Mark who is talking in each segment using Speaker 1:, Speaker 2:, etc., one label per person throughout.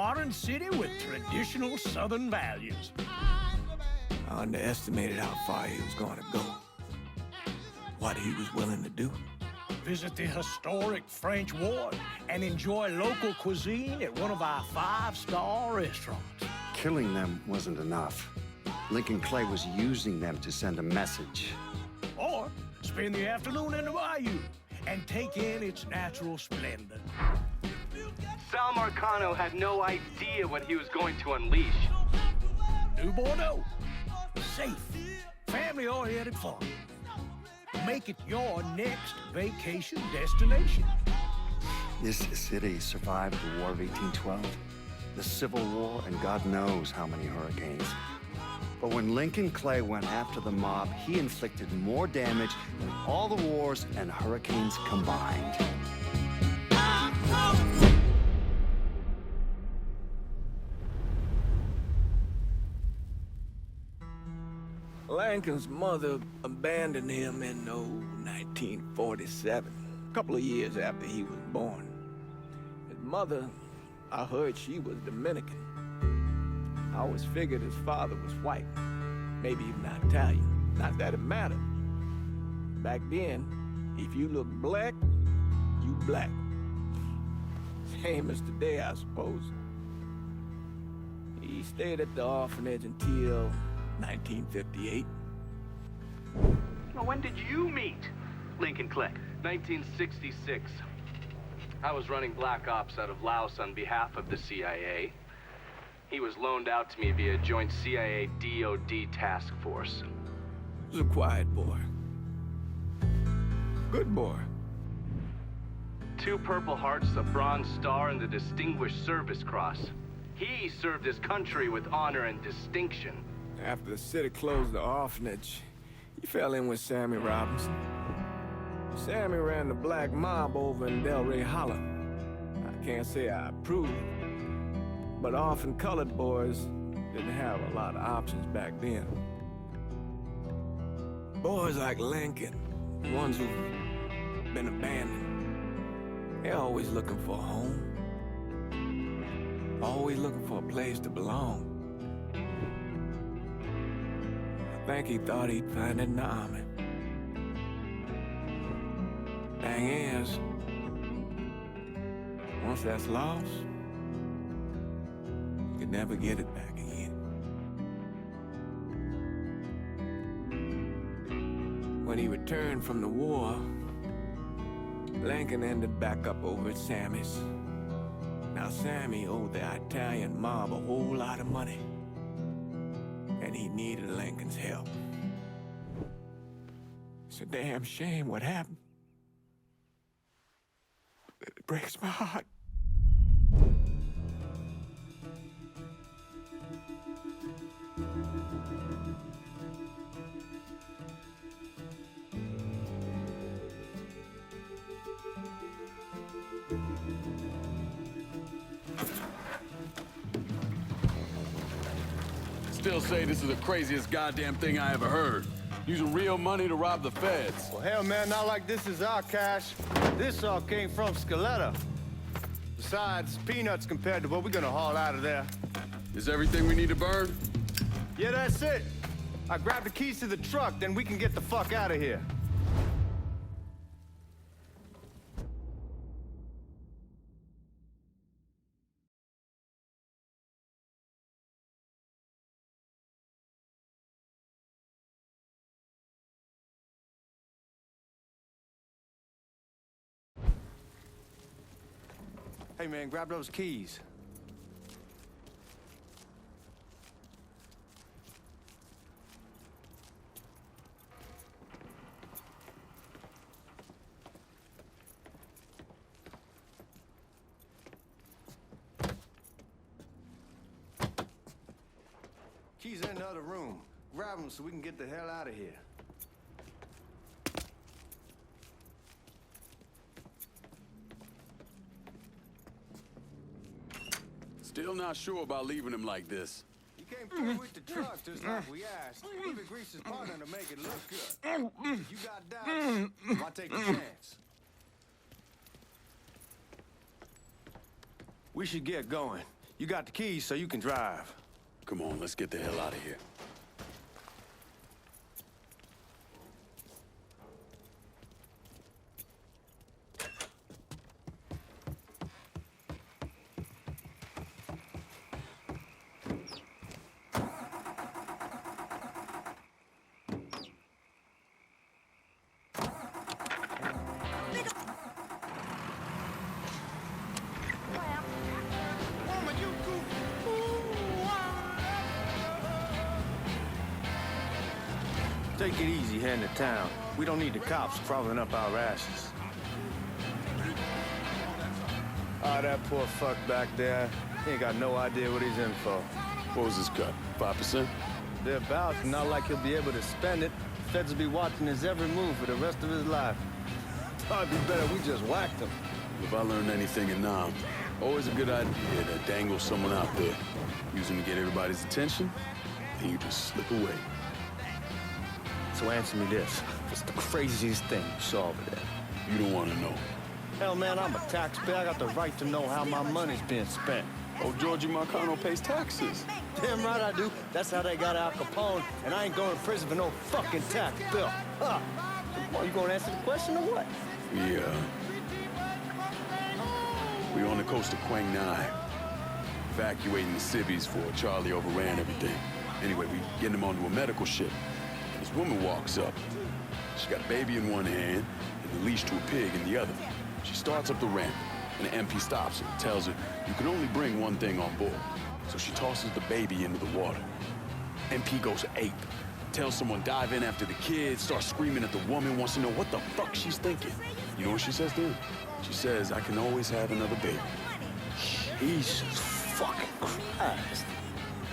Speaker 1: modern city with traditional Southern values.
Speaker 2: I underestimated how far he was going to go. What he was willing to do.
Speaker 1: Visit the historic French Ward and enjoy local cuisine at one of our 5-star restaurants.
Speaker 3: Killing them wasn't enough. Lincoln Clay was using them to send a message.
Speaker 1: Or spend the afternoon in the bayou and take in its natural splendor.
Speaker 4: Sal Marcano had no idea what he was going to unleash.
Speaker 1: New Bordeaux. Safe, family-oriented fun. Make it your next vacation destination.
Speaker 3: This city survived the War of 1812, the Civil War, and God knows how many hurricanes. But when Lincoln Clay went after the mob, he inflicted more damage than all the wars and hurricanes combined.
Speaker 2: Lincoln's mother abandoned him in 1947, a couple of years after he was born. His mother, I heard she was Dominican. I always figured his father was white, maybe even Italian. Not that it mattered. Back then, if you look black, you black. Same as today, I suppose. He stayed at the orphanage until 1958.
Speaker 4: Now, when did you meet Lincoln Clay? 1966. I was running black ops out of Laos on behalf of the CIA. He was loaned out to me via joint CIA-DOD task force.
Speaker 2: He was a quiet boy. Good boy.
Speaker 4: 2 Purple Hearts, a Bronze Star, and the Distinguished Service Cross. He served his country with honor and distinction.
Speaker 2: After the city closed the orphanage, he fell in with Sammy Robinson. Sammy ran the black mob over in Delray Hollow. I can't say I approved, but orphan colored boys didn't have a lot of options back then. Boys like Lincoln, the ones who've been abandoned, they're always looking for a home. Always looking for a place to belong. I think he thought he'd find it in the army. Thing is, once that's lost, you can never get it back again. When he returned from the war, Lincoln ended back up over at Sammy's. Now, Sammy owed the Italian mob a whole lot of money, and he needed Lincoln's help. It's a damn shame what happened. It breaks my heart.
Speaker 5: Still say this is the craziest goddamn thing I ever heard. Using real money to rob the feds.
Speaker 6: Well, hell, man, not like this is our cash. This all came from Scaletta. Besides, peanuts compared to what we're gonna haul out of there.
Speaker 5: Is everything we need to burn?
Speaker 6: Yeah, that's it. I grabbed the keys to the truck, then we can get the fuck out of here. Hey, man, grab those keys. Keys in the other room. Grab them so we can get the hell out of here.
Speaker 5: Still not sure about leaving him like this.
Speaker 6: He came through with the truck just like we asked. Even greased his partner to make it look good. If you got doubts, why take a chance? We should get going. You got the keys, so you can drive.
Speaker 5: Come on, let's get the hell out of here.
Speaker 6: Take it easy heading to town. We don't need the cops crawling up our asses. Ah, that poor fuck back there. He ain't got no idea what he's in for.
Speaker 5: What was his cut? 5%?
Speaker 6: Thereabouts, not like he'll be able to spend it. Feds will be watching his every move for the rest of his life. Probably be better we just whacked him.
Speaker 5: If I learned anything in Nam, always a good idea to dangle someone out there. Use them to get everybody's attention, and you just slip away.
Speaker 6: So answer me this. What's the craziest thing you saw over there?
Speaker 5: You don't want to know.
Speaker 6: Hell, man, I'm a taxpayer. I got the right to know how my money's being spent.
Speaker 5: Oh, Georgie Marcano pays taxes.
Speaker 6: Damn right I do. That's how they got Al Capone, and I ain't going to prison for no fucking tax bill. Huh. Well, you gonna answer the question or what?
Speaker 5: We on the coast of Quang Nai, evacuating the civvies for Charlie overran everything. Anyway, we getting him onto a medical ship. This woman walks up. She got a baby in one hand and a leash to a pig in the other. She starts up the ramp, and the MP stops her and tells her you can only bring one thing on board. So she tosses the baby into the water. MP goes ape. Tells someone dive in after the kid, starts screaming at the woman, wants to know what the fuck she's thinking. You know what she says then? She says, I can always have another baby.
Speaker 6: Jesus fucking Christ.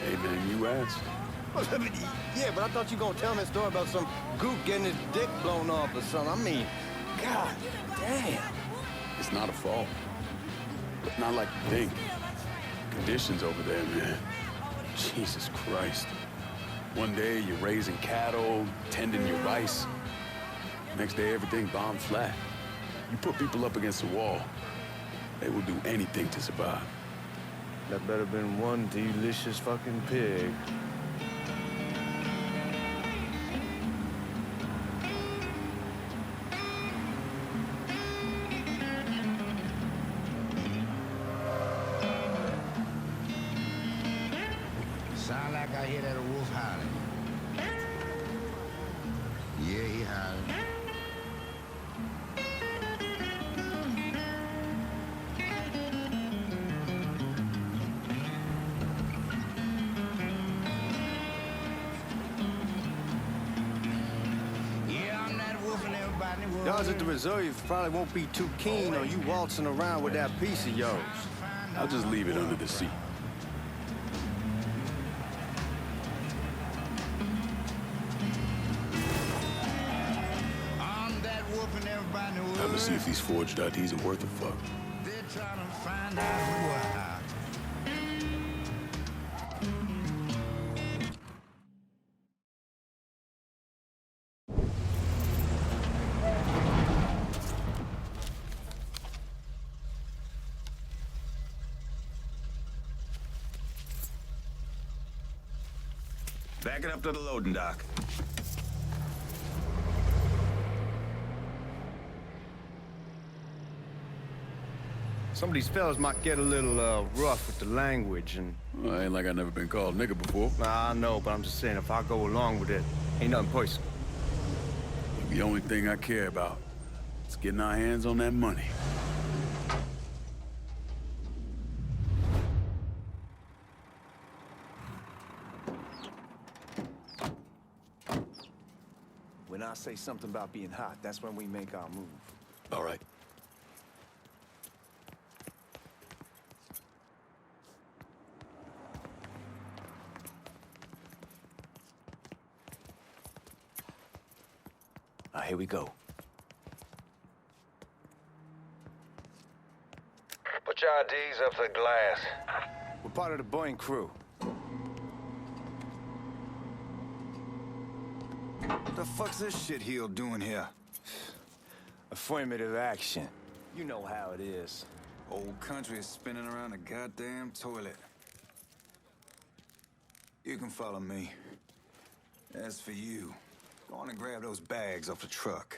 Speaker 5: Hey, man, you asked.
Speaker 6: Yeah, but I thought you gonna tell me a story about some gook getting his dick blown off or something. I mean, God damn.
Speaker 5: It's not a fault. Not like you think. Conditions over there, man. Jesus Christ. One day you're raising cattle, tending your rice. Next day everything bombed flat. You put people up against the wall, they will do anything to survive.
Speaker 6: That better been one delicious fucking pig.
Speaker 7: Sound like I hear that a wolf howling. Yeah, he howling. Yeah, I'm that wolf and everybody in the world.
Speaker 6: Y'all at the reserve probably won't be too keen on you waltzing around with that piece of yours.
Speaker 5: I'll just leave it under the seat. Time to see if these forged IDs are worth a fuck.
Speaker 7: They're trying to find out why.
Speaker 8: Back it up to the loading dock.
Speaker 6: Some of these fellas might get a little rough with the language and...
Speaker 5: Well, ain't like I never been called nigga before.
Speaker 6: Nah, I know, but I'm just saying if I go along with it, ain't nothing personal.
Speaker 5: The only thing I care about is getting our hands on that money.
Speaker 2: When I say something about being hot, that's when we make our move.
Speaker 5: All right.
Speaker 2: Here we go.
Speaker 9: Put your IDs up to the glass.
Speaker 6: We're part of the Boeing crew.
Speaker 8: What the fuck's this shitheel doing here?
Speaker 6: Affirmative action. You know how it is.
Speaker 8: Old country is spinning around a goddamn toilet. You can follow me. As for you, go on and grab those bags off the truck.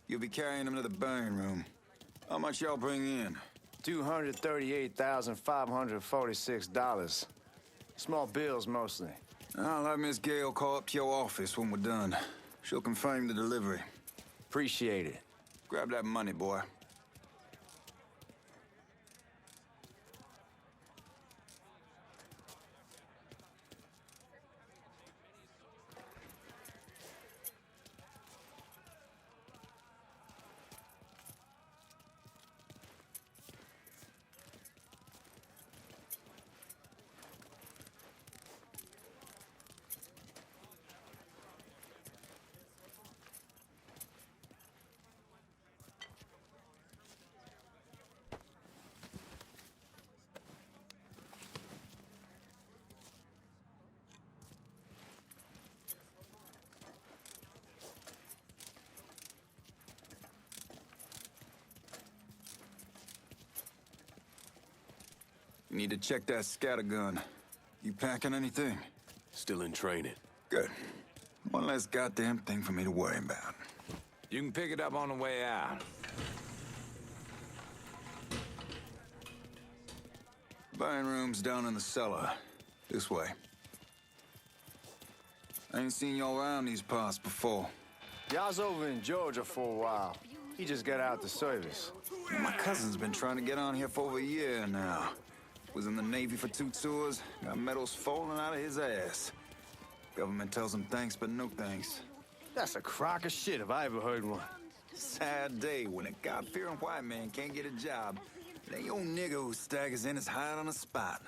Speaker 8: You'll be carrying them to the burn room. How much y'all bring in?
Speaker 6: $238,546. Small bills, mostly.
Speaker 8: I'll have Miss Gale call up to your office when we're done. She'll confirm the delivery.
Speaker 6: Appreciate it.
Speaker 8: Grab that money, boy. You need to check that scattergun. You packing anything?
Speaker 5: Still in training.
Speaker 8: Good. One less goddamn thing for me to worry about.
Speaker 2: You can pick it up on the way out.
Speaker 8: Burn room's down in the cellar. This way. I ain't seen y'all around these parts before.
Speaker 6: Y'all's over in Georgia for a while. He just got out the service.
Speaker 8: My cousin's been trying to get on here for over a year now. Was in the Navy for 2 tours, got medals falling out of his ass. Government tells him thanks, but no thanks.
Speaker 6: That's a crock of shit if I ever heard one.
Speaker 8: Sad day when a God-fearing white man can't get a job. It ain't your nigga who staggers in his hide on the spot.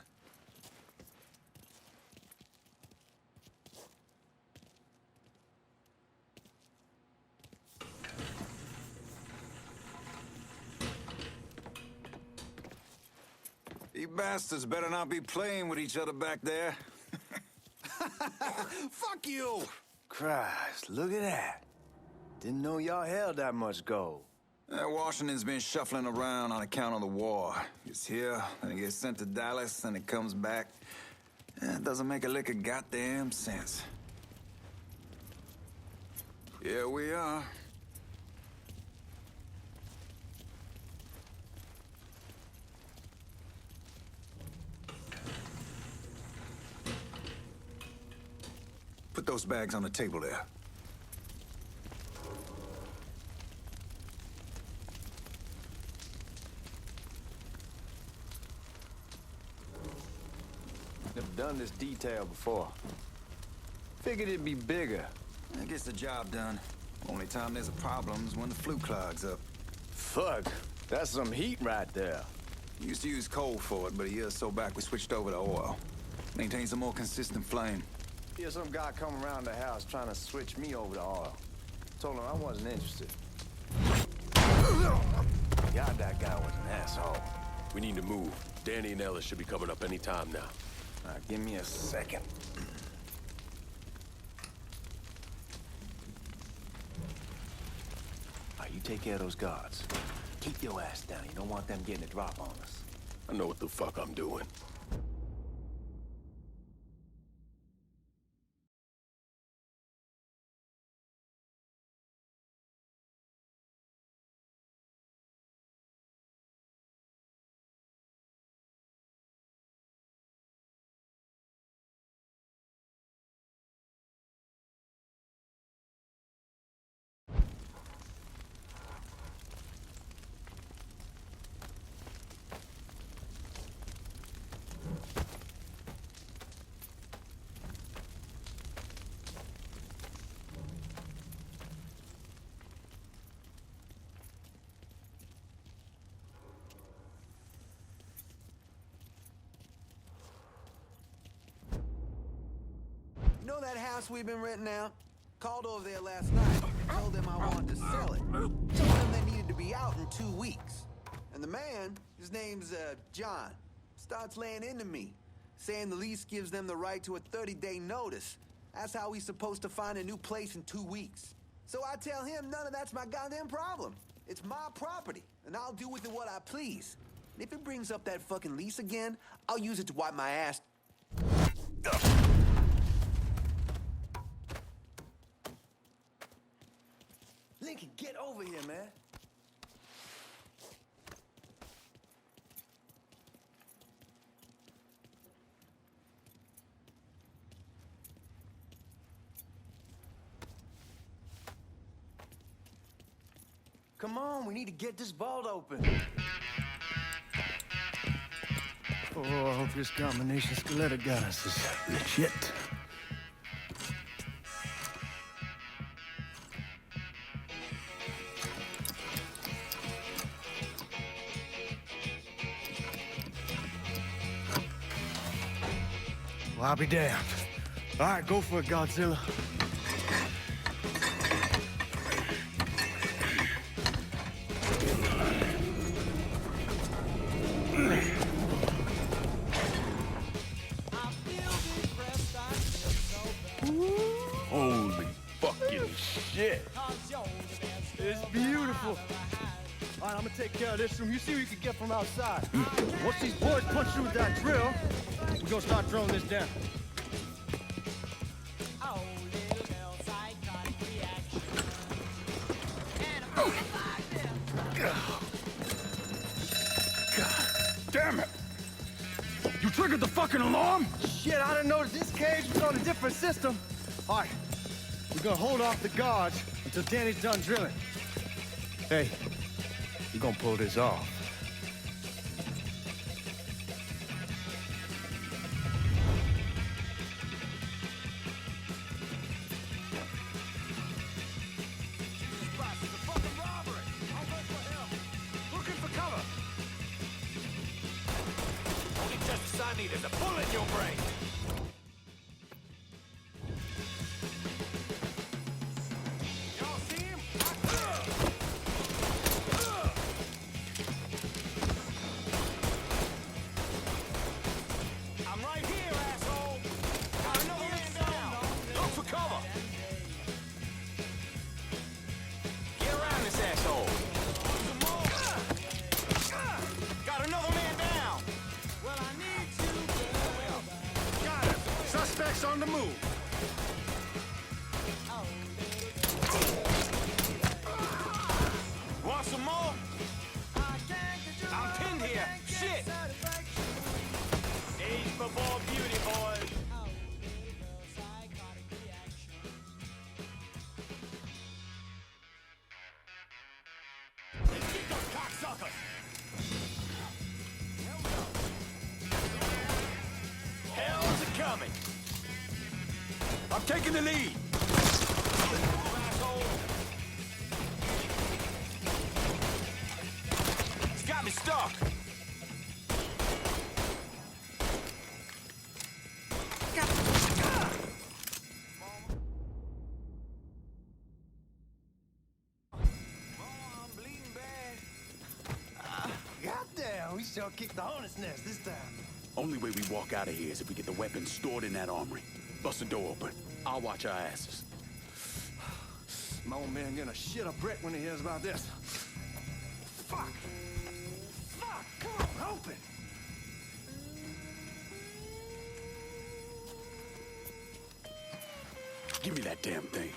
Speaker 8: You bastards better not be playing with each other back there.
Speaker 6: Fuck you! Christ, look at that. Didn't know y'all held that much gold.
Speaker 8: Washington's been shuffling around on account of the war. It's here, then it gets sent to Dallas, then it comes back. It doesn't make a lick of goddamn sense. Here we are. Put those bags on the table there.
Speaker 6: Never done this detail before. Figured it'd be bigger.
Speaker 8: That gets the job done. Only time there's a problem is when the flue clogs up.
Speaker 6: Fuck, that's some heat right there.
Speaker 8: Used to use coal for it, but a year or so back we switched over to oil. Maintains a more consistent flame.
Speaker 6: Hear some guy come around the house trying to switch me over to oil. Told him I wasn't interested. God, that guy was an asshole.
Speaker 5: We need to move. Danny and Ellis should be coming up any time now.
Speaker 6: Give me a second. You take care of those guards. Keep your ass down. You don't want them getting a drop on us.
Speaker 5: I know what the fuck I'm doing.
Speaker 10: You know that house we've been renting out? Called over there last night. Told them I wanted to sell it. Told them they needed to be out in 2 weeks. And the man, his name's John, starts laying into me, saying the lease gives them the right to a 30-day notice. That's how he's supposed to find a new place in 2 weeks. So I tell him none of that's my goddamn problem. It's my property, and I'll do with it what I please. And if it brings up that fucking lease again, I'll use it to wipe my ass. Lincoln, get over here, man. Come on, we need to get this vault open.
Speaker 6: Oh, I hope this combination Scaletta got us is legit. Well, I'll be damned. All right, go for it, Godzilla.
Speaker 5: Holy fucking shit.
Speaker 6: It's beautiful. All right, I'm gonna take care of this room. You see what you can get from outside. Once these boys punch through with that drill, we're gonna start throwing this down.
Speaker 5: God damn it. You triggered the fucking alarm?
Speaker 6: Shit, I didn't notice this cage was on a different system. All right, we're gonna hold off the guards until Danny's done drilling. Hey, you're gonna pull this off.
Speaker 10: There's a bullet in your brain. Y'all see him? I'm right here, asshole. Got another man down. Look for cover. Get around this asshole. Got another man down. Well, I need to. Got him. Suspects on the move. Want some more? I'm pinned here. Shit. Age before beauty, boys. Let's get those cocksuckers. Hell's it coming? I'm taking the lead. It's got me stuck. I'm bleeding bad.
Speaker 6: Goddamn, we sure kicked the hornet's nest this time.
Speaker 5: Only way we walk out of here is if we get the weapons stored in that armory. Bust the door open. I'll watch our asses.
Speaker 6: My old man gonna shit a brick when he hears about this. Fuck! Fuck! Come on, open!
Speaker 5: Give me that damn thing.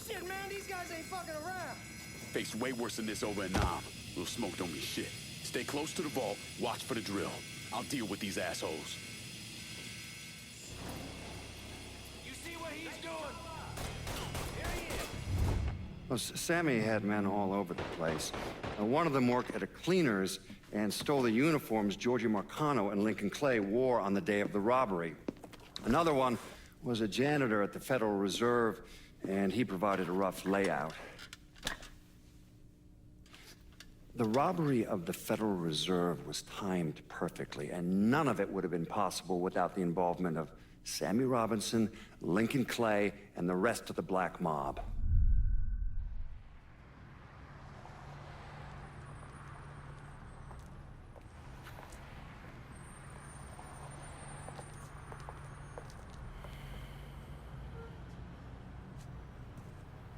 Speaker 6: Shit, man, these guys ain't fucking around.
Speaker 5: Faced way worse than this over in Nam. Little smoke don't mean shit. Stay close to the vault, watch for the drill. I'll deal with these assholes.
Speaker 10: You see what he's doing? Here he is.
Speaker 3: Well, Sammy had men all over the place. One of them worked at a cleaner's and stole the uniforms Georgie Marcano and Lincoln Clay wore on the day of the robbery. Another one was a janitor at the Federal Reserve, and he provided a rough layout. The robbery of the Federal Reserve was timed perfectly, and none of it would have been possible without the involvement of Sammy Robinson, Lincoln Clay, and the rest of the Black Mob.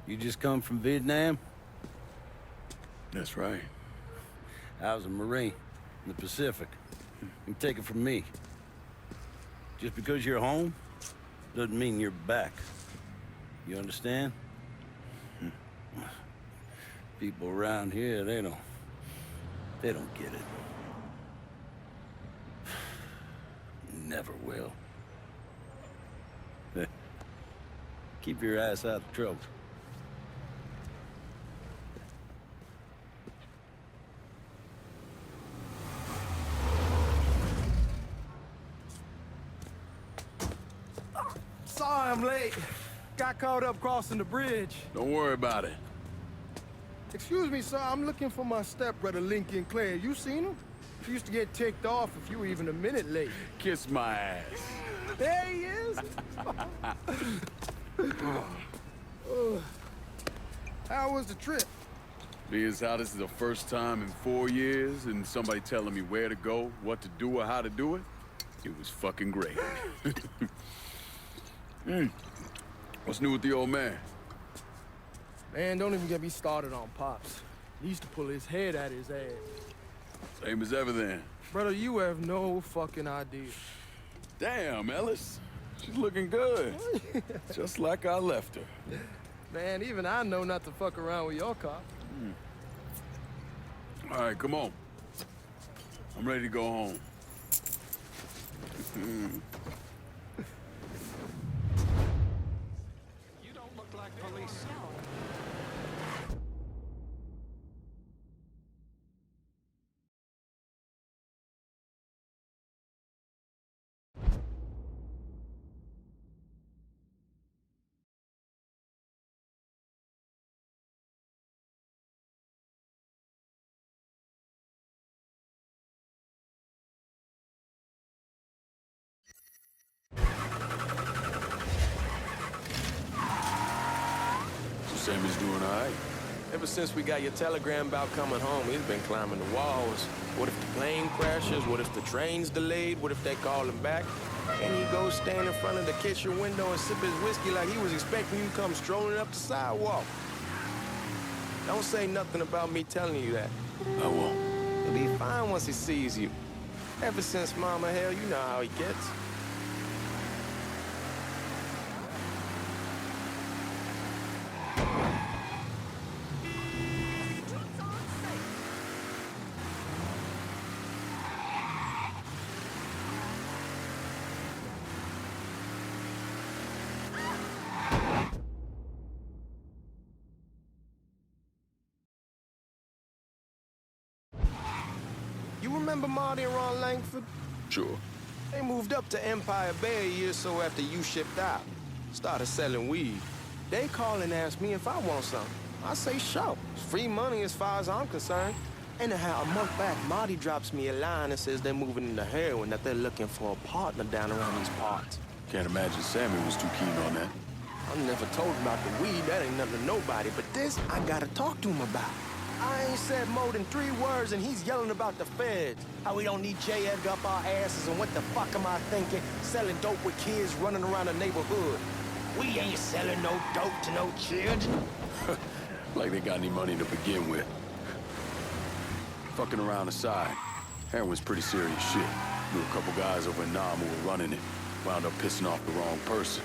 Speaker 11: You just come from Vietnam?
Speaker 5: That's right.
Speaker 11: I was a Marine in the Pacific. You take it from me. Just because you're home doesn't mean you're back. You understand? People around here, they don't get it. Never will. Keep your ass out of trouble.
Speaker 6: Sorry I'm late. Got caught up crossing the bridge.
Speaker 5: Don't worry about it.
Speaker 6: Excuse me, sir. I'm looking for my stepbrother, Lincoln Clay. You seen him? He used to get ticked off if you were even a minute late.
Speaker 5: Kiss my ass.
Speaker 6: There he is. How was the trip?
Speaker 5: Being how this is the first time in 4 years and somebody telling me where to go, what to do, or how to do it, it was fucking great. What's new with the old man?
Speaker 6: Man, don't even get me started on Pops. He used to pull his head out his ass.
Speaker 5: Same as ever then.
Speaker 6: Brother, you have no fucking idea.
Speaker 5: Damn, Ellis. She's looking good. Just like I left her.
Speaker 6: Man, even I know not to fuck around with your car.
Speaker 5: All right, come on. I'm ready to go home.
Speaker 1: You don't look like police.
Speaker 5: Sammy's doing all right.
Speaker 2: Ever since we got your telegram about coming home, he's been climbing the walls. What if the plane crashes? What if the train's delayed? What if they call him back? And he goes stand in front of the kitchen window and sip his whiskey like he was expecting you to come strolling up the sidewalk. Don't say nothing about me telling you that.
Speaker 5: I won't.
Speaker 2: He'll be fine once he sees you. Ever since Mama, hell, you know how he gets. You remember Marty and Ron Langford?
Speaker 5: Sure.
Speaker 2: They moved up to Empire Bay a year or so after you shipped out. Started selling weed. They call and ask me if I want some. I say sure. It's free money as far as I'm concerned. Anyhow, a month back, Marty drops me a line and says they're moving into heroin, that they're looking for a partner down around these parts.
Speaker 5: Can't imagine Sammy was too keen on that.
Speaker 2: I never told him about the weed, that ain't nothing to nobody, but this I gotta talk to him about. I ain't said more than 3 words and he's yelling about the feds. How we don't need J. Edgar up our asses and what the fuck am I thinking? Selling dope with kids running around the neighborhood. We ain't selling no dope to no children.
Speaker 5: Like they got any money to begin with. Fucking around aside, heroin's pretty serious shit. Knew a couple guys over in Nam who were running it. Wound up pissing off the wrong person.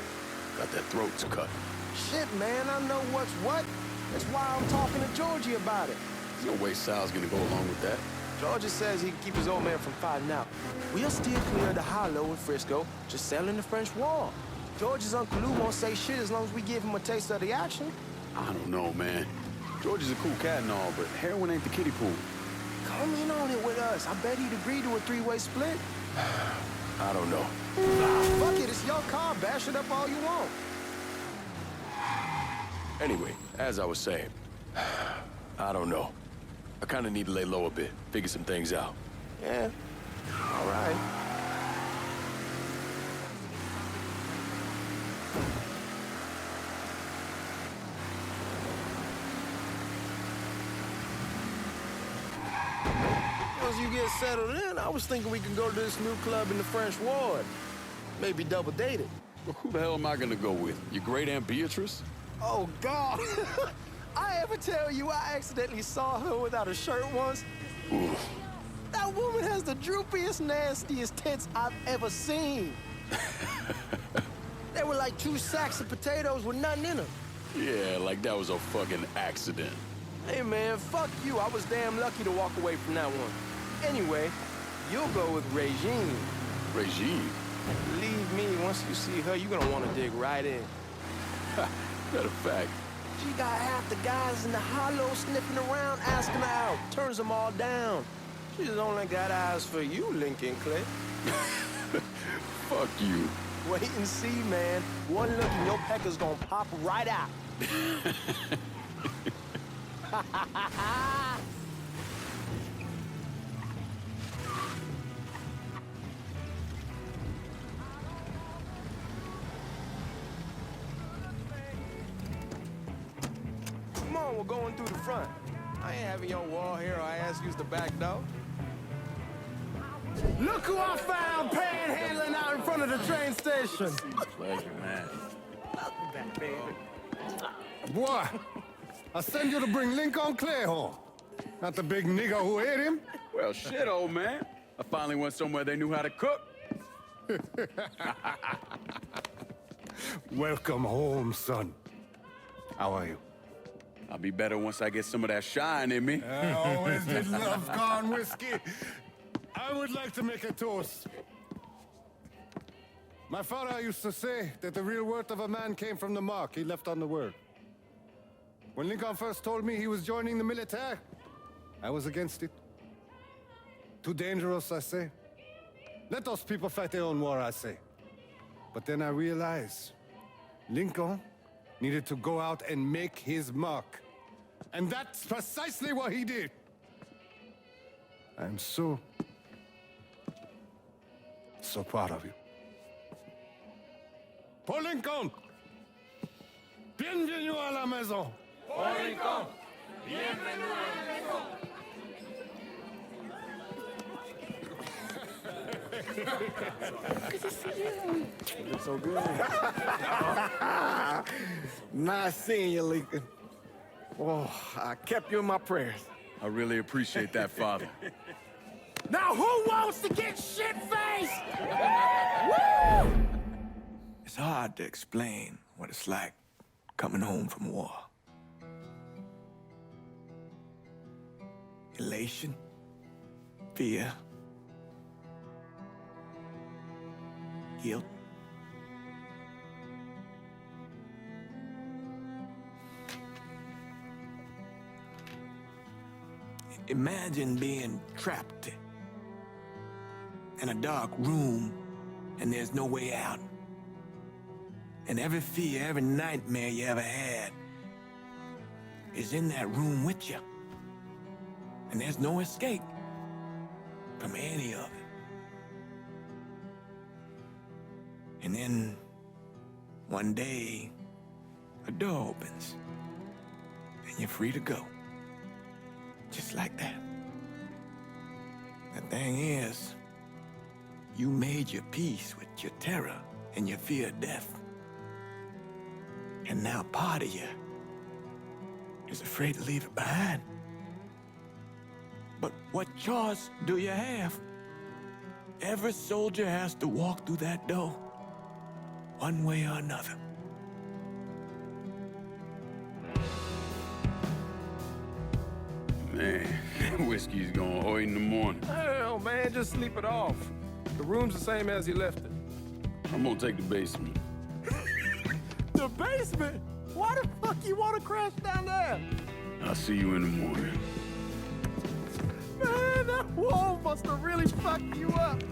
Speaker 5: Got their throats cut.
Speaker 2: Shit, man, I know what's what. That's why I'm talking to Georgie about it.
Speaker 5: There's no way Sal's gonna go along with that.
Speaker 2: Georgie says he can keep his old man from fighting out. We'll steer clear of the hollow in Frisco, just selling the French Wall. George's Uncle Lou won't say shit as long as we give him a taste of the action.
Speaker 5: I don't know, man. George is a cool cat and all, but heroin ain't the kiddie pool.
Speaker 2: Come in on it with us. I bet he'd agree to a 3-way split.
Speaker 5: I don't know.
Speaker 2: Fuck it, it's your car. Bash it up all you want.
Speaker 5: Anyway, as I was saying, I don't know. I kind of need to lay low a bit, figure some things out.
Speaker 2: Yeah, all right.
Speaker 6: Once you get settled in, I was thinking we could go to this new club in the French Ward. Maybe double date it.
Speaker 5: Well, who the hell am I gonna go with? Your great Aunt Beatrice?
Speaker 6: Oh, God. I ever tell you I accidentally saw her without a shirt once?
Speaker 5: Oof.
Speaker 6: That woman has the droopiest, nastiest tits I've ever seen. They were like 2 sacks of potatoes with nothing in them.
Speaker 5: Yeah, like that was a fucking accident.
Speaker 6: Hey, man, fuck you. I was damn lucky to walk away from that one. Anyway, you'll go with Regine.
Speaker 5: Regine?
Speaker 6: Believe me, once you see her, you're gonna want to dig right in.
Speaker 5: Matter of fact.
Speaker 6: She got half the guys in the hollow sniffing around, asking her out. Turns them all down. She's only got eyes for you, Lincoln Clay.
Speaker 5: Fuck you.
Speaker 6: Wait and see, man. One look and your pecker's gonna pop right out. Come on, we're going through the front. I ain't having your wall here or I ask use the back door. Look who I found panhandling out in front of the train station.
Speaker 11: Pleasure, man.
Speaker 6: Welcome back, baby.
Speaker 12: Boy, I send you to bring Lincoln Clay home. Not the big nigger who ate him.
Speaker 5: Well, shit, old man. I finally went somewhere they knew how to cook.
Speaker 12: Welcome home, son. How are you?
Speaker 5: I'll be better once I get some of that shine in me.
Speaker 12: I always did love corn whiskey. I would like to make a toast. My father used to say that the real worth of a man came from the mark he left on the world. When Lincoln first told me he was joining the military, I was against it. Too dangerous, I say. Let those people fight their own war, I say. But then I realized Lincoln needed to go out and make his mark. And that's precisely what he did. I'm so proud of you. Paul Lincoln! Bienvenue à la maison!
Speaker 6: Paul Lincoln, bienvenue à la maison.
Speaker 2: Good to see you. You look so good. Nice seeing you, Lincoln. Oh, I kept you in my prayers.
Speaker 5: I really appreciate that, Father.
Speaker 6: Now who wants to get shit-faced?
Speaker 2: Woo! It's hard to explain what it's like coming home from war. Elation, fear, guilt. Imagine being trapped in a dark room and there's no way out. And every fear, every nightmare you ever had is in that room with you. And there's no escape from any of it. And then one day, a door opens and you're free to go. Just like that. The thing is, you made your peace with your terror and your fear of death. And now part of you is afraid to leave it behind. But what choice do you have? Every soldier has to walk through that door, one way or another.
Speaker 5: Man, whiskey's going hoy in the morning.
Speaker 6: Hell, man, just sleep it off. The room's the same as you left it.
Speaker 5: I'm gonna take the basement.
Speaker 6: The basement? Why the fuck you want to crash down there?
Speaker 5: I'll see you in the morning.
Speaker 6: Man, that wall must have really fucked you up.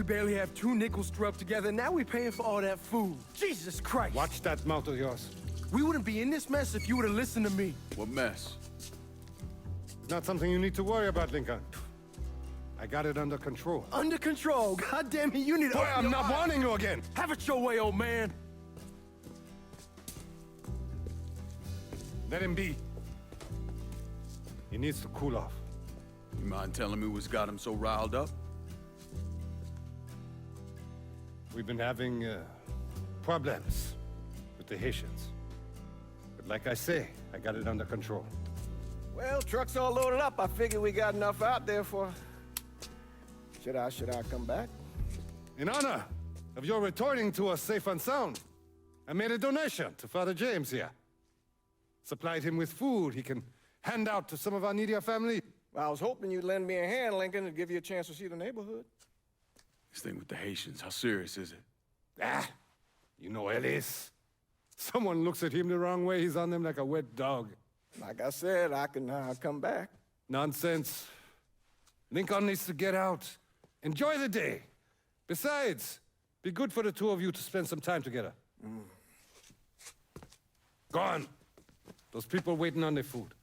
Speaker 6: We barely have 2 nickels to rub together, now we're paying for all that food. Jesus Christ!
Speaker 12: Watch that mouth of yours.
Speaker 6: We wouldn't be in this mess if you would have listened to me.
Speaker 5: What mess?
Speaker 12: It's not something you need to worry about, Lincoln. I got it under control.
Speaker 6: Under control? God damn it, you need to...
Speaker 12: Boy, I'm not warning you again!
Speaker 6: Have it your way, old man.
Speaker 12: Let him be. He needs to cool off.
Speaker 5: You mind telling me what's got him so riled up?
Speaker 12: We've been having problems with the Haitians. But like I say, I got it under control.
Speaker 2: Well, truck's all loaded up. I figure we got enough out there for... Should I come back?
Speaker 12: In honor of your returning to us safe and sound, I made a donation to Father James here. Supplied him with food he can hand out to some of our needier family.
Speaker 2: Well, I was hoping you'd lend me a hand, Lincoln, and give you a chance to see the neighborhood.
Speaker 5: This thing with the Haitians, how serious is it?
Speaker 12: Ah, you know Ellis. Someone looks at him the wrong way, he's on them like a wet dog.
Speaker 2: Like I said, I can come back.
Speaker 12: Nonsense. Lincoln needs to get out. Enjoy the day. Besides, be good for the 2 of you to spend some time together. Go on. Those people waiting on their food.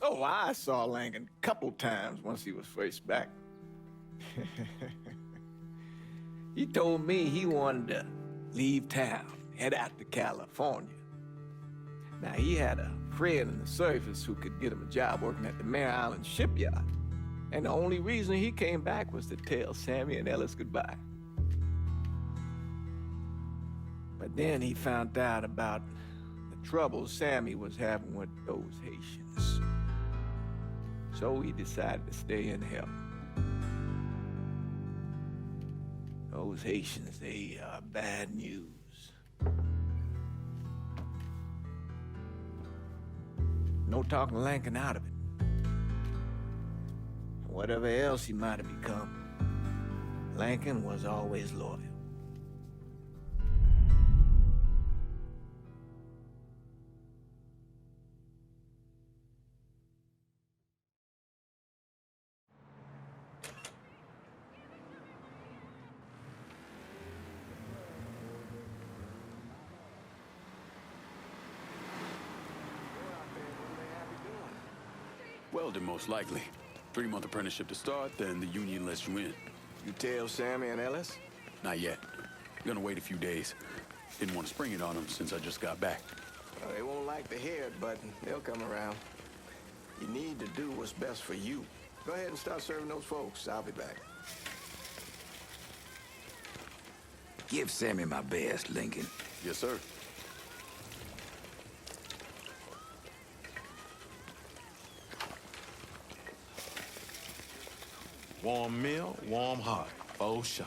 Speaker 2: Oh, I saw Lincoln a couple times once he was first back. He told me he wanted to leave town, head out to California. Now, he had a friend in the service who could get him a job working at the Mare Island shipyard. And the only reason he came back was to tell Sammy and Ellis goodbye. But then he found out about the trouble Sammy was having with those Haitians. So he decided to stay and help. Those Haitians, they are bad news. No talking Lincoln out of it. Whatever else he might have become, Lincoln was always loyal.
Speaker 5: Welding, most likely. 3-month apprenticeship to start, then the union lets you in.
Speaker 2: You tell Sammy and Ellis?
Speaker 5: Not yet. Gonna wait a few days. Didn't want to spring it on them since I just got back.
Speaker 2: Well, they won't like to hear it, but they'll come around. You need to do what's best for you. Go ahead and start serving those folks. I'll be back.
Speaker 7: Give Sammy my best, Lincoln.
Speaker 5: Yes, sir.
Speaker 13: Warm meal, warm heart. Oh, sure.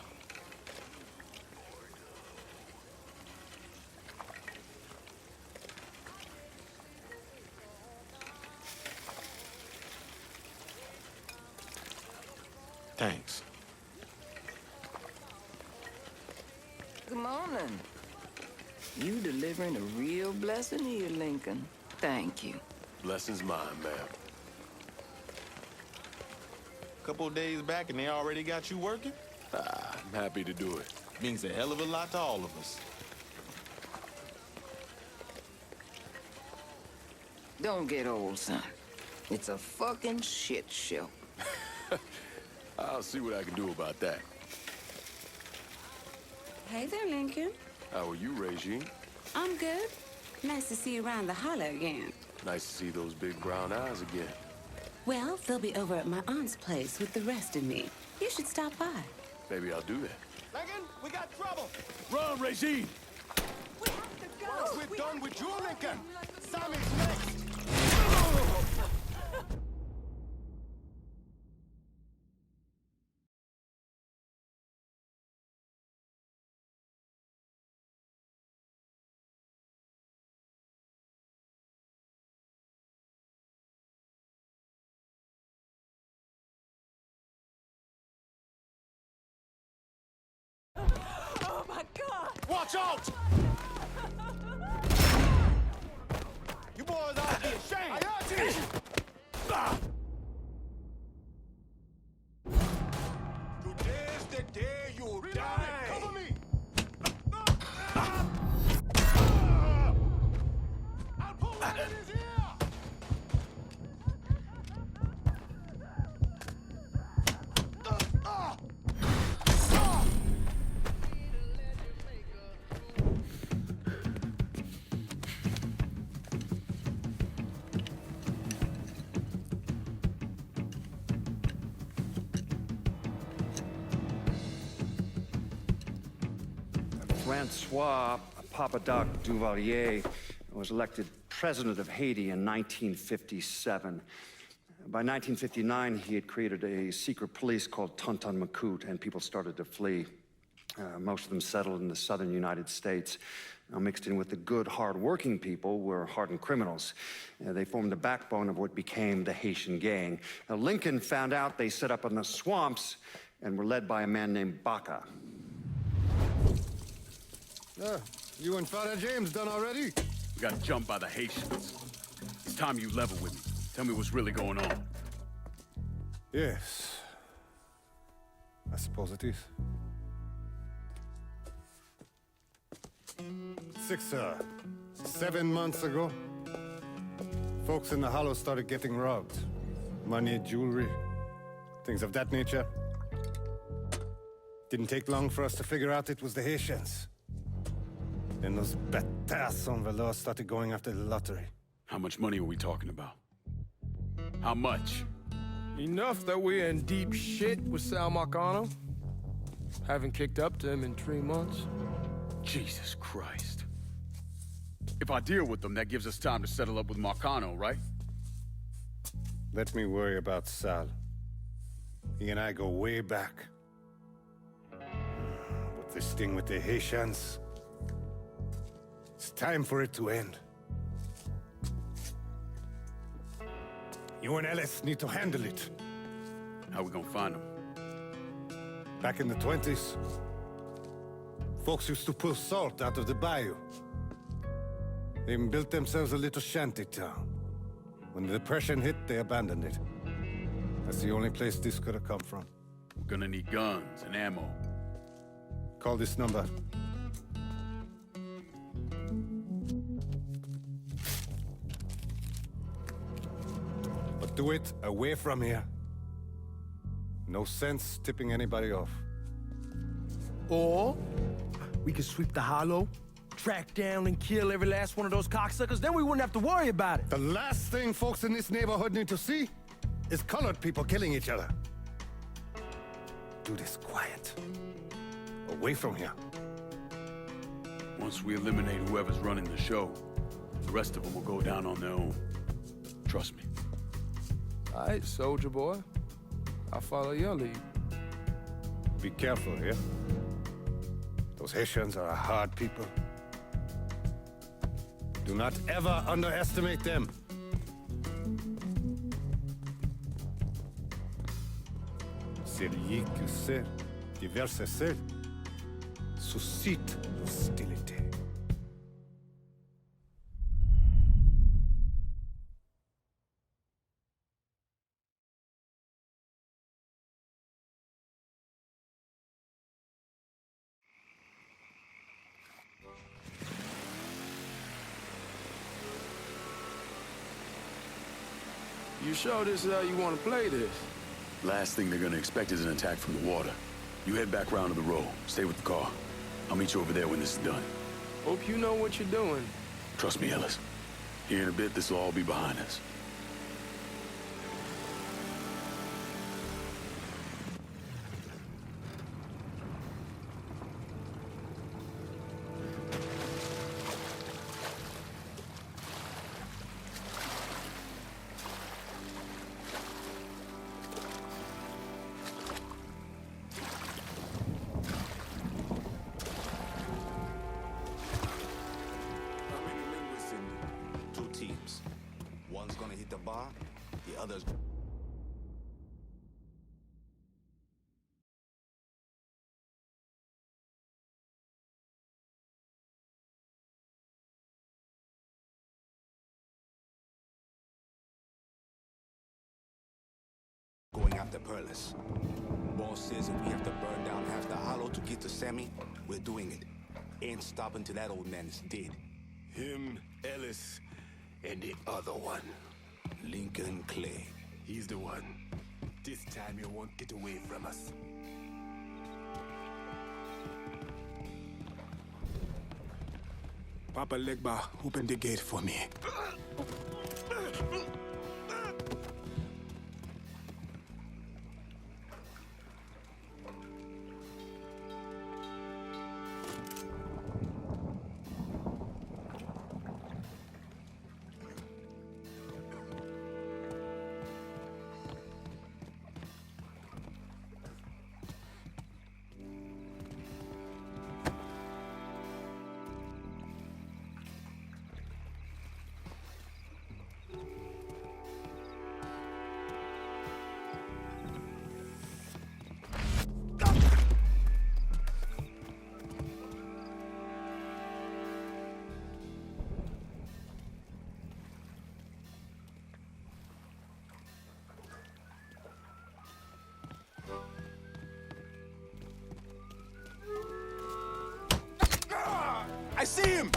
Speaker 13: Thanks.
Speaker 14: Good morning. You delivering a real blessing here, Lincoln. Thank you.
Speaker 13: Blessings mine, ma'am. Couple of days back and they already got you working?
Speaker 5: I'm happy to do it.
Speaker 13: Means a hell of a lot to all of us.
Speaker 14: Don't get old, son. It's a fucking shit show.
Speaker 5: I'll see what I can do about that.
Speaker 15: Hey there, Lincoln.
Speaker 5: How are you, Regine?
Speaker 15: I'm good. Nice to see you around the holler again.
Speaker 5: Nice to see those big brown eyes again.
Speaker 15: Well, they'll be over at my aunt's place with the rest of me. You should stop by.
Speaker 5: Maybe I'll do that.
Speaker 6: Lincoln, we got trouble.
Speaker 5: Run, Regine!
Speaker 6: We have to go. Once we're done with you, Lincoln, Sammy's next.
Speaker 15: Oh, my God!
Speaker 6: Watch out! You boys ought to be ashamed. I got you.
Speaker 3: Francois Papadoc Duvalier was elected president of Haiti in 1957. By 1959, he had created a secret police called Tonton Macoute, and people started to flee. Most of them settled in the southern United States. Mixed in with the good, hard-working people were hardened criminals. They formed the backbone of what became the Haitian gang. Now, Lincoln found out they set up in the swamps and were led by a man named Baca.
Speaker 12: You and Father James done already?
Speaker 5: We got jumped by the Haitians. It's time you level with me. Tell me what's really going on.
Speaker 12: Yes. I suppose it is. 7 months ago, folks in the Hollow started getting robbed. Money, jewelry, things of that nature. Didn't take long for us to figure out it was the Haitians. Then those bâtards on velours started going after the lottery.
Speaker 5: How much money are we talking about? How much?
Speaker 16: Enough that we're in deep shit with Sal Marcano. Haven't kicked up to him in 3 months.
Speaker 5: Jesus Christ. If I deal with them, that gives us time to settle up with Marcano, right?
Speaker 12: Let me worry about Sal. He and I go way back. But this thing with the Haitians, it's time for it to end. You and Ellis need to handle it.
Speaker 5: How we gonna find them?
Speaker 12: Back in the 20s, folks used to pull salt out of the bayou. They even built themselves a little shanty town. When the Depression hit, they abandoned it. That's the only place this could have come from.
Speaker 5: We're gonna need guns and ammo.
Speaker 12: Call this number. But do it away from here. No sense tipping anybody off.
Speaker 16: Or we could sweep the Hollow, track down and kill every last one of those cocksuckers, then we wouldn't have to worry about it.
Speaker 12: The last thing folks in this neighborhood need to see is colored people killing each other. Do this quiet. Away from here.
Speaker 5: Once we eliminate whoever's running the show, the rest of them will go down on their own. Trust me.
Speaker 16: All right, soldier boy. I'll follow your lead.
Speaker 12: Be careful here. Those Haitians are a hard people. Do not ever underestimate them. Celui qui sait diverser suscite l'hostilité.
Speaker 16: You sure this is how you want to play this?
Speaker 5: Last thing they're gonna expect is an attack from the water. You head back round to the road. Stay with the car. I'll meet you over there when this is done.
Speaker 16: Hope you know what you're doing.
Speaker 5: Trust me, Ellis. Here in a bit, this will all be behind us.
Speaker 17: One's gonna hit the bar, the other's... going after Perlis. Boss says if we have to burn down half the Hollow to get to Sammy, we're doing it. Ain't stopping till that old man is dead.
Speaker 18: Him, Ellis, and the other one.
Speaker 17: Lincoln Clay.
Speaker 18: He's the one. This time you won't get away from us.
Speaker 17: Papa Legba, open the gate for me. I see him!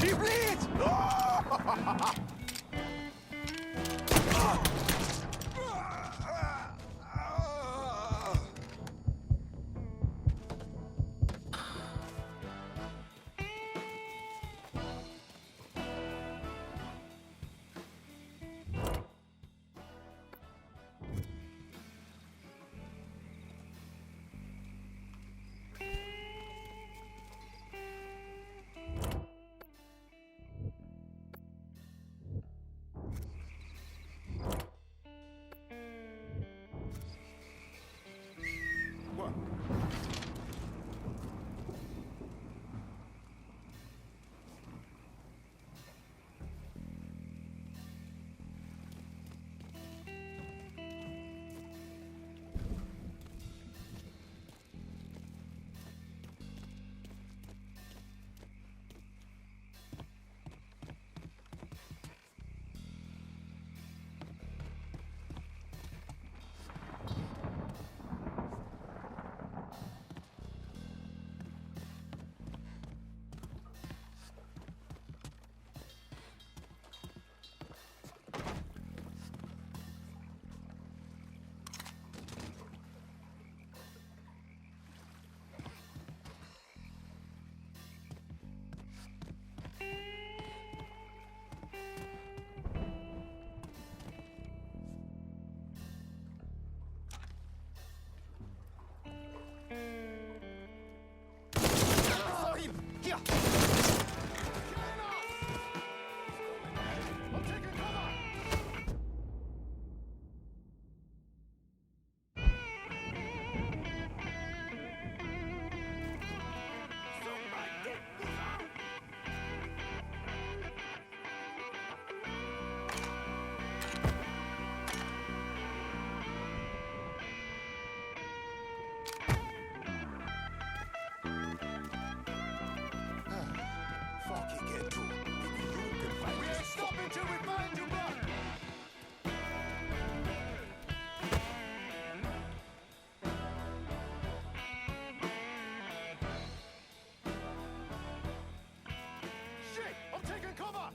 Speaker 17: She bleeds!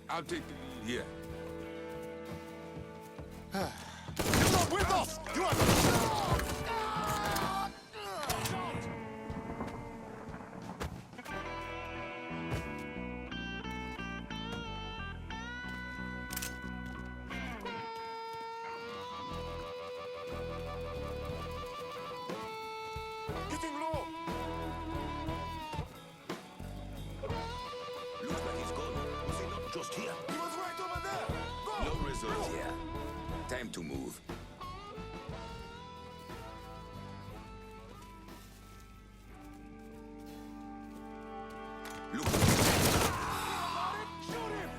Speaker 17: I'll take the lead here. You're not with us! You are... Getting low!
Speaker 7: Looks like he's gone. Was he not just here?
Speaker 17: He was right over there! Go!
Speaker 7: No results here. Time to move. Look.
Speaker 17: Shoot him!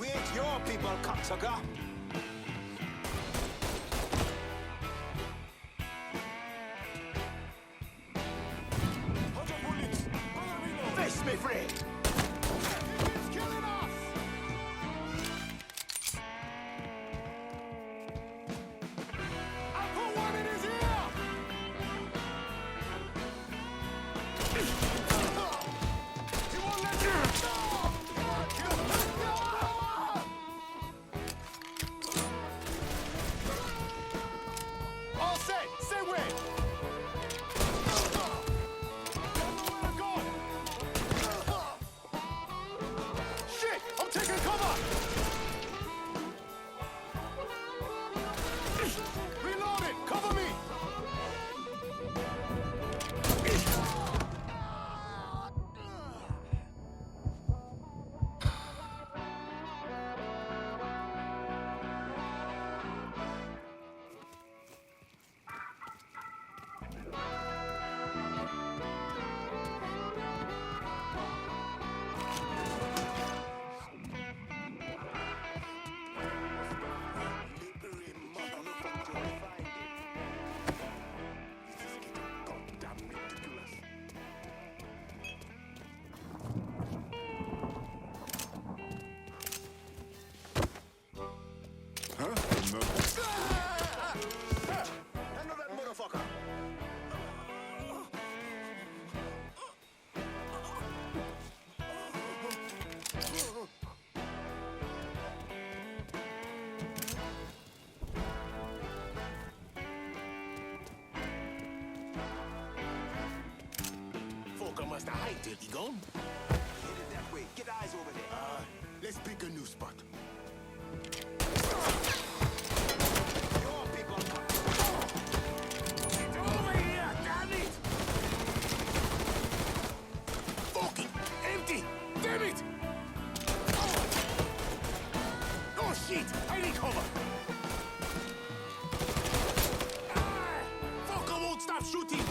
Speaker 17: We ain't your people, cocksucker! Handle that motherfucker! Folk must have hiked till he gone.
Speaker 10: Headed that way. Get eyes over there.
Speaker 17: Let's pick a new spot.
Speaker 1: Over here, damn it!
Speaker 17: Fucking empty! Damn it! Oh shit! I need cover! Fucker won't stop shooting!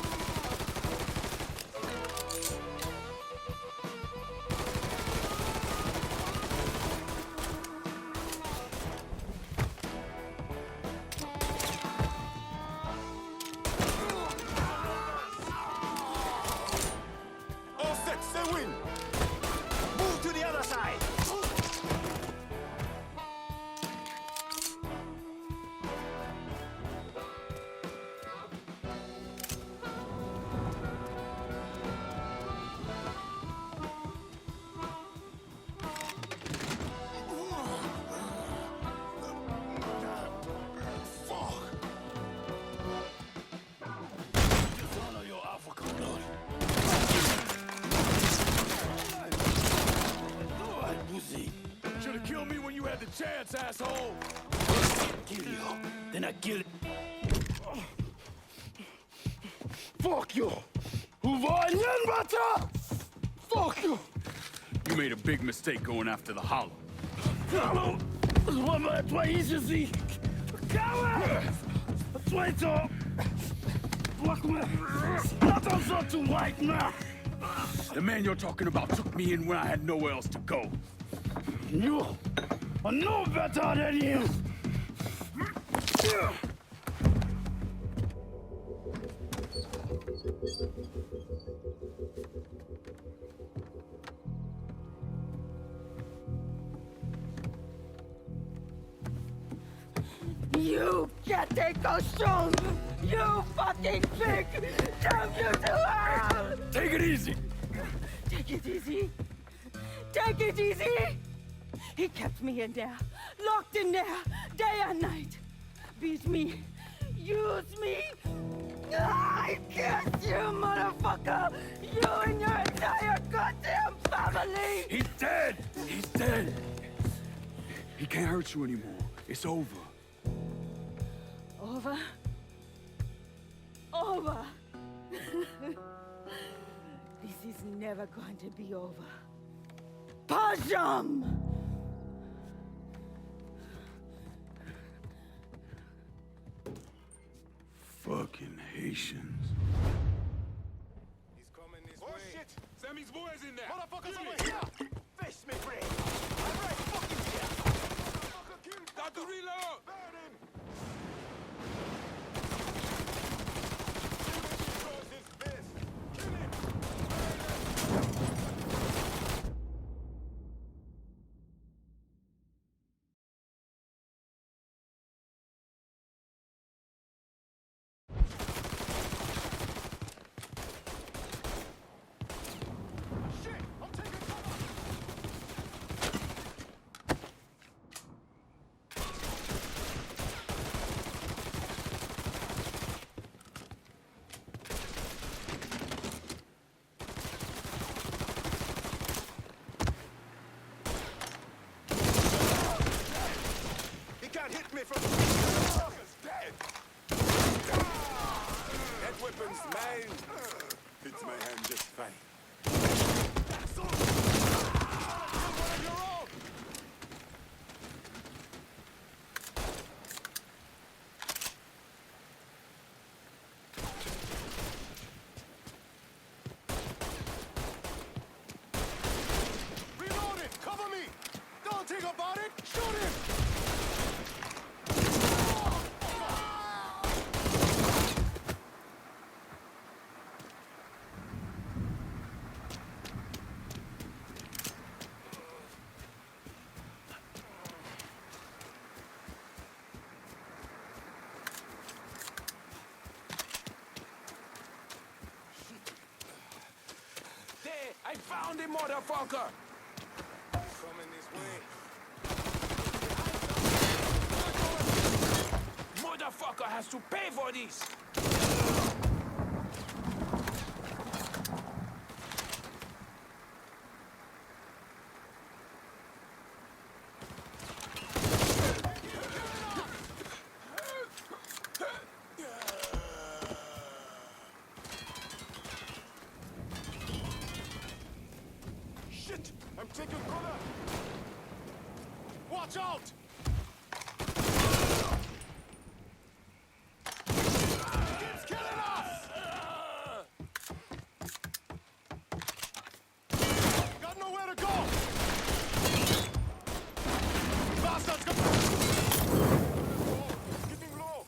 Speaker 17: All set, say win! Move to the other side!
Speaker 1: Follow your African blood. Pussy. Should've killed me when you had the chance, asshole. Kill you. Then I kill it. Fuck you. Who var igen, brata? Fuck you.
Speaker 5: You made a big mistake going after the Hollow.
Speaker 1: Hallo. Wat maar het is je zie. Kauwen. Twee toch. Fuck me. Laat ons zo toe white man.
Speaker 5: The man you're talking about took me in when I had nowhere else to go.
Speaker 1: You are no better than him.
Speaker 14: You caretaker shows! You fucking pig! Damn you to hell!
Speaker 1: Take it easy.
Speaker 14: Take it easy. Take it easy! He kept me in there, locked in there, day and night. Beat me, use me. I kiss you, motherfucker! You and your entire goddamn family!
Speaker 5: He's dead! He's dead! He can't hurt you anymore. It's over.
Speaker 14: Over? Over! This is never going to be over. Pajam!
Speaker 5: Fucking Haitians.
Speaker 17: He's coming this
Speaker 13: Oh
Speaker 17: way.
Speaker 13: shit! Sammy's boys in there!
Speaker 17: Motherfuckers
Speaker 13: Kill
Speaker 17: over
Speaker 13: it.
Speaker 17: here! Face me, friend! Alright, fucking here!
Speaker 13: Got to reload!
Speaker 17: Burn him! Hit me from the dead. That weapon's mine. Fits my hand just fine. That's all. You're off. Reload it. Cover me. Don't think about it. Shoot him.
Speaker 13: down the motherfucker!
Speaker 17: Coming this way.
Speaker 13: Motherfucker has to pay for this!
Speaker 17: Shit! I'm taking cover! Watch out! Keeps killing us! Got nowhere to go! Bastards, come getting low!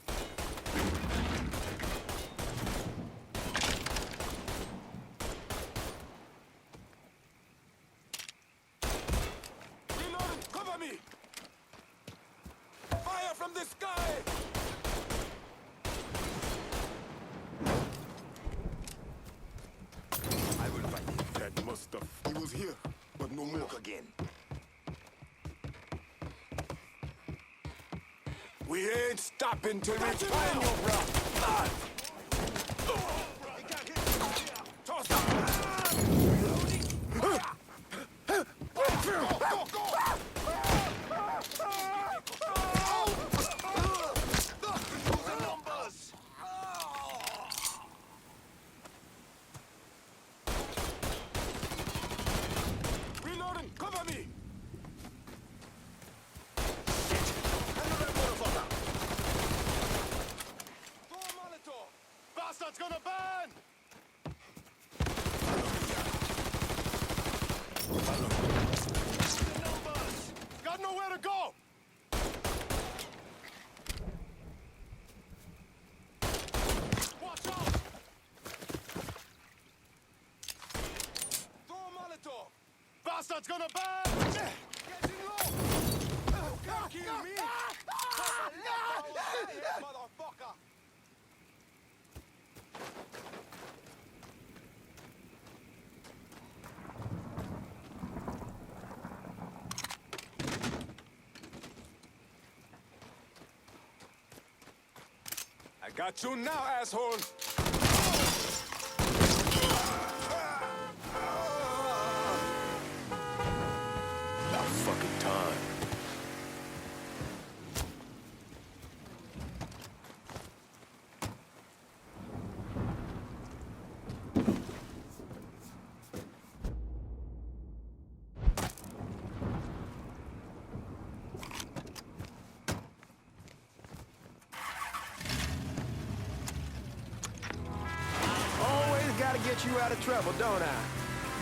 Speaker 17: Reloading! Cover me! Fire from the sky!
Speaker 18: I will find him. That must have. He was here, but no more. Look again. We ain't stopping till we find you, bro. Toss up. Go, go, the numbers. Reloading, cover me. Bastard's gonna burn! The numbers! Got nowhere to go! Watch out! Throw a Molotov! Bastard's gonna burn! Getting low! Can't kill me! Motherfucker! I got you now, asshole!
Speaker 5: About fucking time.
Speaker 2: Always gotta get you out of trouble, don't I?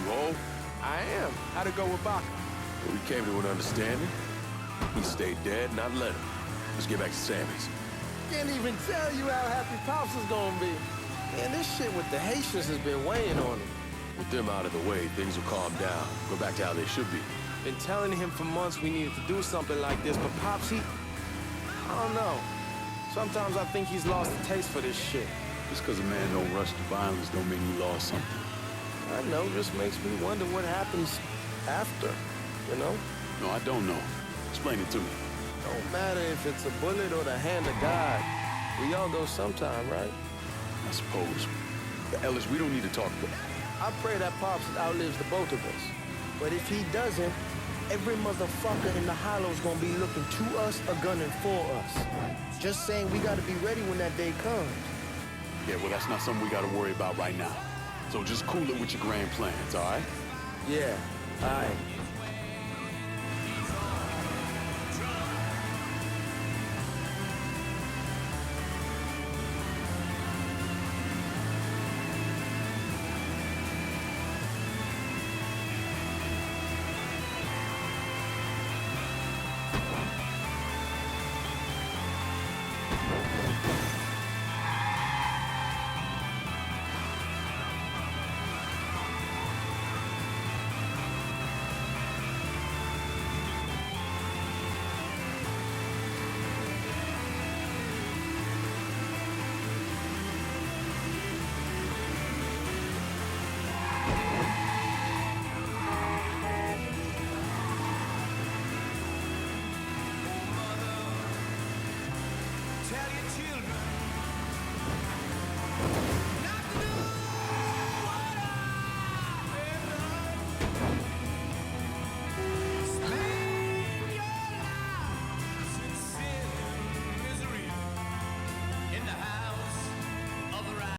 Speaker 5: You old?
Speaker 2: I am. How'd it go with Baca?
Speaker 5: We came to an understanding. He stayed dead, and I let him. Let's get back to Sammy's.
Speaker 2: Can't even tell you how happy Pops is gonna be. Man, this shit with the Haitians has been weighing on him.
Speaker 5: With them out of the way, things will calm down. Go back to how they should be.
Speaker 2: Been telling him for months we needed to do something like this, but Pops, I don't know. Sometimes I think he's lost the taste for this shit.
Speaker 5: Just because a man don't rush to violence don't mean he lost something.
Speaker 2: I know, just makes me wonder what happens after, you know?
Speaker 5: No, I don't know. Explain it to me.
Speaker 2: Don't matter if it's a bullet or the hand of God. We all go sometime, right?
Speaker 5: I suppose. But Ellis, we don't need to talk, but
Speaker 2: I pray that Pops outlives the both of us. But if he doesn't, every motherfucker in the hollow's gonna be looking to us or gunning for us. Just saying we gotta be ready when that day comes.
Speaker 5: yeah, well, that's not something we gotta worry about right now. So just cool it with your grand plans, all right?
Speaker 2: Yeah, all right.